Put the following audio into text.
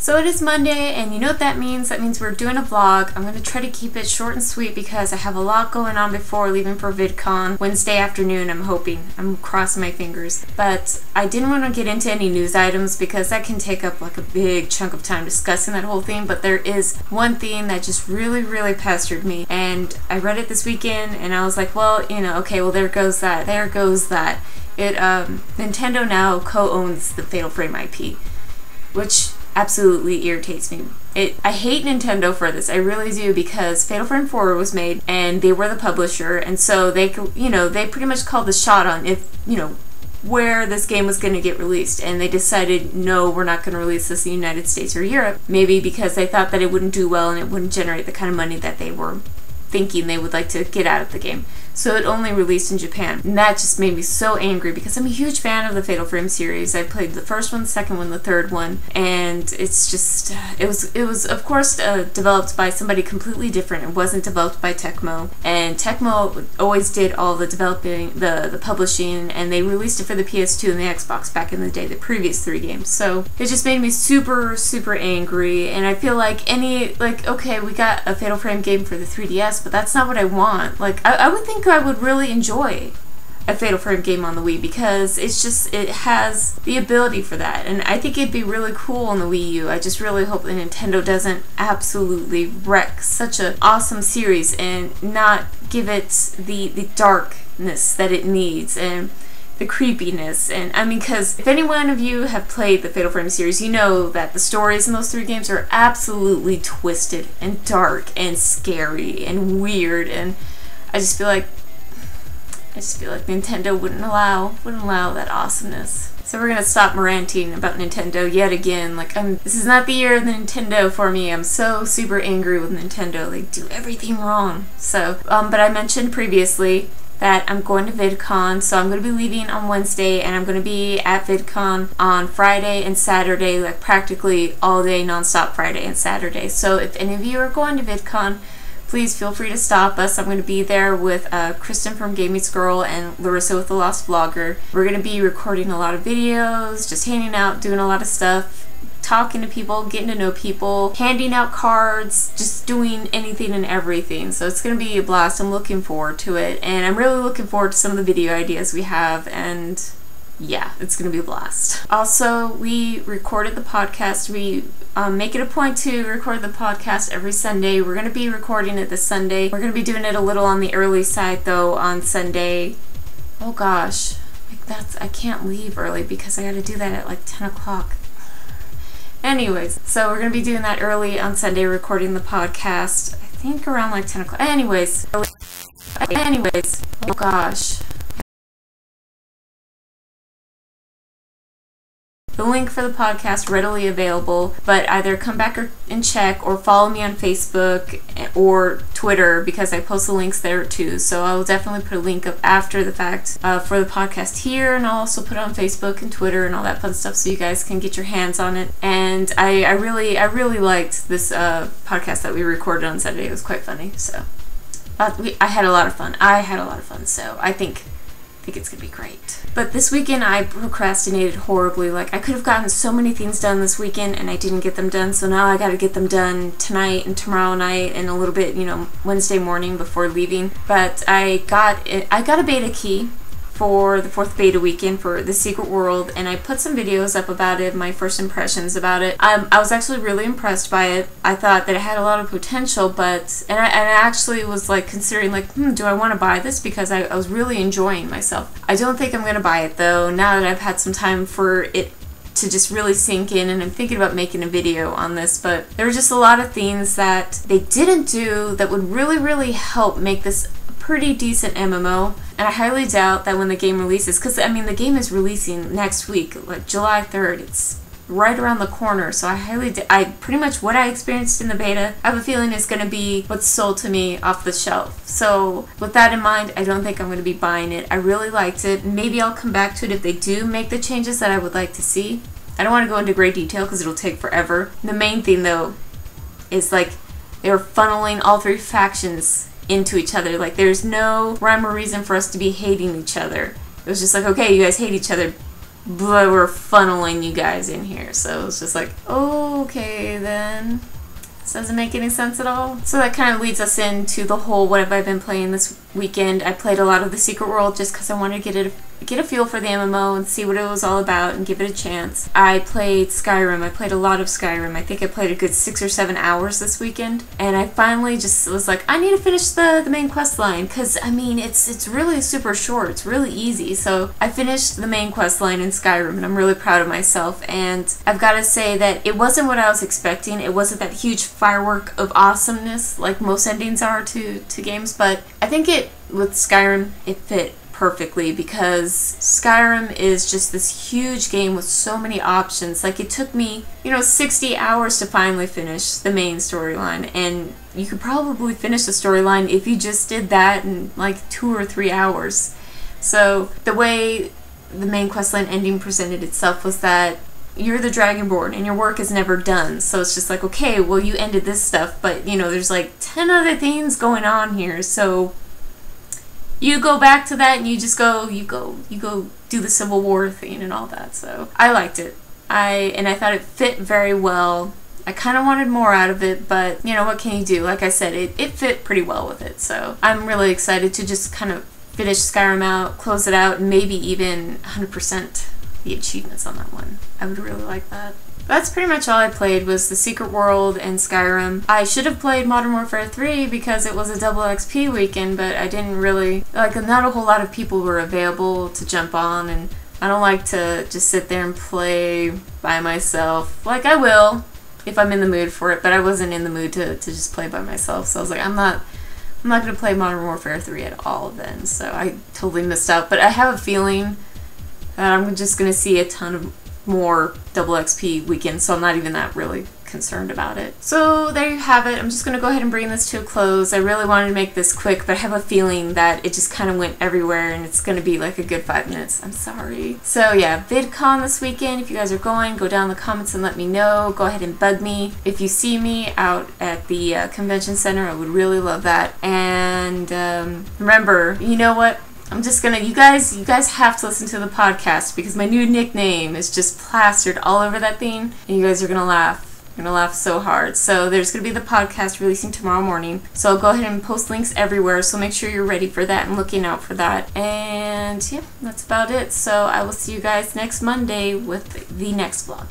So it is Monday, and you know what that means? That means we're doing a vlog. I'm going to try to keep it short and sweet because I have a lot going on before leaving for VidCon. Wednesday afternoon, I'm hoping. I'm crossing my fingers. But I didn't want to get into any news items because that can take up like a big chunk of time discussing that whole thing. But there is one thing that just really pestered me. And I read it this weekend, and I was like, well, you know, okay, well, there goes that. There goes that. Nintendo now co-owns the Fatal Frame IP, which absolutely irritates me. I hate Nintendo for this, I really do, because Fatal Frame 4 was made and they were the publisher, and so they pretty much called the shot on where this game was going to get released, and they decided, no, we're not going to release this in the United States or Europe, maybe because they thought that it wouldn't do well and it wouldn't generate the kind of money that they were thinking they would like to get out of the game. So it only released in Japan. And that just made me so angry because I'm a huge fan of the Fatal Frame series. I played the first one, the second one, the third one, and it's just, it was of course developed by somebody completely different. It wasn't developed by Tecmo, and Tecmo always did all the developing, the publishing, and they released it for the PS2 and the Xbox back in the day, the previous 3 games. So it just made me super angry, and I feel like okay, we got a Fatal Frame game for the 3DS, but that's not what I want. Like, I would think I would really enjoy a Fatal Frame game on the Wii because it has the ability for that, and I think it'd be really cool on the Wii U. I just really hope that Nintendo doesn't absolutely wreck such an awesome series and not give it the darkness that it needs and the creepiness. And I mean, because if any one of you have played the Fatal Frame series, you know that the stories in those 3 games are absolutely twisted and dark and scary and weird, and I just feel like Nintendo wouldn't allow that awesomeness. So we're gonna stop ranting about Nintendo yet again. Like, this is not the year of the Nintendo for me. I'm so super angry with Nintendo. They do everything wrong. So, but I mentioned previously that I'm going to VidCon, so I'm going to be leaving on Wednesday, and I'm going to be at VidCon on Friday and Saturday, like practically all day, non-stop Friday and Saturday. So if any of you are going to VidCon, please feel free to stop us. I'm going to be there with Kristen from Game Meets Girl and Larissa with The Lost Vlogger. We're going to be recording a lot of videos, just hanging out, doing a lot of stuff, talking to people, getting to know people, handing out cards, just doing anything and everything. So it's going to be a blast. I'm looking forward to it, and I'm really looking forward to some of the video ideas we have, and yeah, it's going to be a blast. Also, we recorded the podcast. We make it a point to record the podcast every Sunday. We're going to be recording it this Sunday. We're going to be doing it a little on the early side, though, on Sunday. Oh gosh, I can't leave early because I got to do that at like 10 o'clock. Anyways, so we're going to be doing that early on Sunday, recording the podcast, I think around like 10 o'clock. Anyways, oh gosh. The link for the podcast readily available, but either come back and check or follow me on Facebook or Twitter because I post the links there too. So I will definitely put a link up after the fact for the podcast here, and I'll also put it on Facebook and Twitter and all that fun stuff so you guys can get your hands on it. And I really liked this podcast that we recorded on Saturday. It was quite funny. So I had a lot of fun. So I think it's gonna be great. But this weekend I procrastinated horribly. Like, I could have gotten so many things done this weekend and I didn't get them done, so now I gotta get them done tonight and tomorrow night and a little bit, Wednesday morning before leaving. But I got a beta key for the 4th beta weekend for The Secret World, and I put some videos up about it, my first impressions about it. I was actually really impressed by it. I thought that it had a lot of potential, but I actually was like considering like, do I want to buy this, because I was really enjoying myself. I don't think I'm going to buy it though, now that I've had some time for it to just really sink in, and I'm thinking about making a video on this. But there were just a lot of things that they didn't do that would really help make this pretty decent MMO, and I highly doubt that when the game releases, because I mean the game is releasing next week, like July 3rd, it's right around the corner, so I pretty much what I experienced in the beta, I have a feeling is going to be what's sold to me off the shelf. So with that in mind, I don't think I'm going to be buying it. I really liked it. Maybe I'll come back to it if they do make the changes that I would like to see. I don't want to go into great detail because it'll take forever. The main thing though is like they're funneling all 3 factions into each other. Like, there's no rhyme or reason for us to be hating each other. It was just like, okay, you guys hate each other, but we're funneling you guys in here. So it's just like, okay then. This doesn't make any sense at all. So that kind of leads us into the whole what have I been playing this weekend. I played a lot of the Secret World just because I wanted to get a feel for the MMO and see what it was all about and give it a chance. I played Skyrim. I played a lot of Skyrim. I think I played a good 6 or 7 hours this weekend, and I finally just was like, I need to finish the main quest line, because I mean it's really super short. It's really easy. So I finished the main quest line in Skyrim, and I'm really proud of myself. And I've got to say that it wasn't what I was expecting. It wasn't that huge firework of awesomeness like most endings are to games, but I think with Skyrim it fit perfectly, because Skyrim is just this huge game with so many options. Like, it took me, 60 hours to finally finish the main storyline, and you could probably finish the storyline if you just did that in like 2 or 3 hours. So the way the main questline ending presented itself was that you're the Dragonborn and your work is never done. So it's just like, okay, well, you ended this stuff, but there's like 10 other things going on here. So you go back to that and you go do the Civil War thing and all that. So I liked it. I thought it fit very well. I kind of wanted more out of it, but what can you do? Like I said, it fit pretty well with it. So I'm really excited to just kind of finish Skyrim out, close it out, and maybe even 100% the achievements on that one. I would really like that. That's pretty much all I played, was the Secret World and Skyrim. I should have played Modern Warfare 3 because it was a double XP weekend, but I didn't really, not a whole lot of people were available to jump on, and I don't like to just sit there and play by myself. Like, I will if I'm in the mood for it, but I wasn't in the mood to just play by myself, so I was like, I'm not going to play Modern Warfare 3 at all then, so I totally missed out. But I have a feeling that I'm just going to see a ton of more double XP weekends, so I'm not even that really concerned about it. So there you have it. I'm just going to go ahead and bring this to a close. I really wanted to make this quick, but I have a feeling that it just kind of went everywhere and it's going to be like a good 5 minutes. I'm sorry. So yeah, VidCon this weekend. If you guys are going, go down in the comments and let me know. Go ahead and bug me. If you see me out at the convention center, I would really love that. And remember, you know what? I'm just gonna, you guys have to listen to the podcast, because my new nickname is just plastered all over that thing, and you guys are gonna laugh. You're gonna laugh so hard. So there's gonna be the podcast releasing tomorrow morning. So I'll go ahead and post links everywhere, so make sure you're ready for that and looking out for that. And yeah, that's about it. So I will see you guys next Monday with the next vlog.